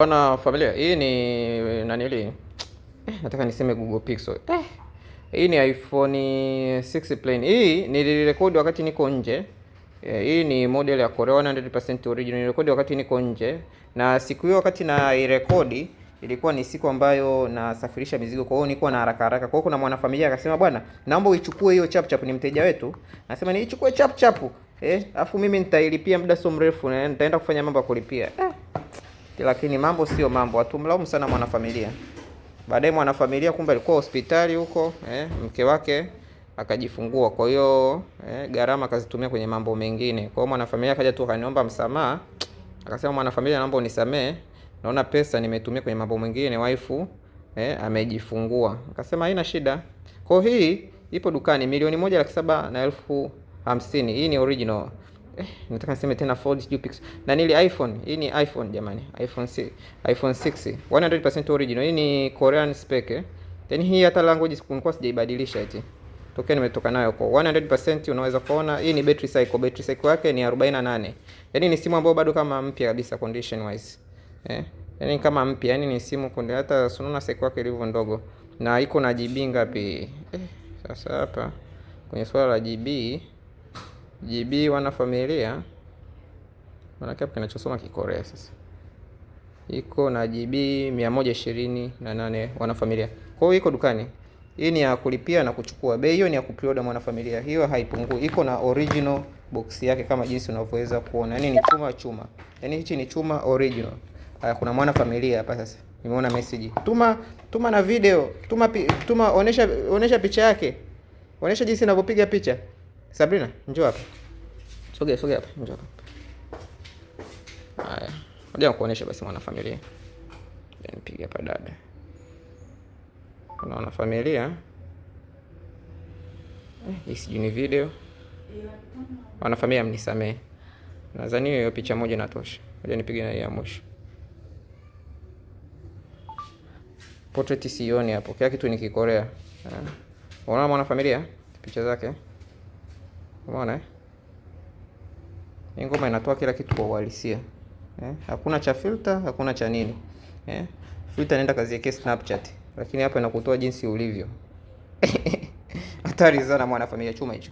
Bwana familia, hii ni nanili, nataka niseme Google Pixel. Hii ni iPhone 6 plain. Hii nilirekodi wakati niko nje. Hii ni model ya Korea 100% original. Nilirekodi wakati niko nje. Na siku hiyo wakati na irekodi ilikuwa ni siku ambayo nasafirisha mizigo, kwa hiyo nilikuwa na haraka haraka. Kwa hiyo kuna mwanafamilia akasema, bwana, naomba uichukue hiyo chap chap, ni mteja wetu. Nasema niichukue chap chap. Afu mimi nitailipia muda so mrefu na nitaenda kufanya mambo ya kulipia. Lakini mambo sio mambo, hatumlaumu sana mwanafamilia. Baadaye mwanafamilia kumbe alikuwa hospitali huko, mke wake akajifungua. Kwa hiyo gharama akazitumia kwenye mambo mengine. Kwa hiyo mwanafamilia akaja tu akaniomba msamaha. Akasema, mwanafamilia, naomba unisamee, naona pesa nimetumia kwenye mambo mengine, waifu amejifungua. Akasema haina shida. Kwa hiyo hii ipo dukani milioni 1,750,000. Hii ni original. Nataka niseme tena Fold sijui Pixel. Na nili iPhone. Hii ni iPhone jamani. iPhone 6 100% original. Hii ni Korean spec. Then hii hata language nilikuwa sijaibadilisha eti. Tokea nimetoka nayo kwa 100%. Unaweza kuona hii ni battery cycle. Battery cycle yake ni 48. Yaani ni simu ambayo bado kama mpya kabisa condition wise. Yaani kama mpya, yaani ni simu kunde, hata unaona cycle yake ilivyo ndogo. Na iko na GB ngapi? Sasa hapa kwenye swala la GB wana familia, maana kipi kinachosoma Kikorea sasa. Iko na GB 128 wana familia. Kwa hiyo iko dukani. Hii ni ya kulipia na kuchukua. Bei hiyo ni ya kupreorder mwana familia. Hiyo haipungui. Iko na original box yake kama jinsi unavyoweza kuona. Yaani ni chuma. Yaani hichi ni chuma original. Kuna mwana familia hapa sasa. Nimeona message. Tuma na video. Tuma onesha picha yake. Onesha jinsi ninavyopiga picha. Sabrina, njoo hapa. Sogea hapa, njoo hapa. Haya. Ngoja nikuoneshe basi mwanafamilia. Nipige hapa dada. Kuna wanafamilia. Hii sijui ni video. Wanafamilia mnisamee. Nadhani hiyo picha moja inatosha. Ngoja nipige na ya mwisho. Portrait sioni hapo. Kila kitu ni Kikorea. Unaona mwanafamilia? Picha zake. Umeona Hii ngoma inatoa kila kitu kwa uhalisia. Hakuna cha filter, hakuna cha nini. Filter inaenda kazi yake Snapchat, lakini hapa inakutoa jinsi ulivyo. Hatari sana mwanafamilia, chuma hicho.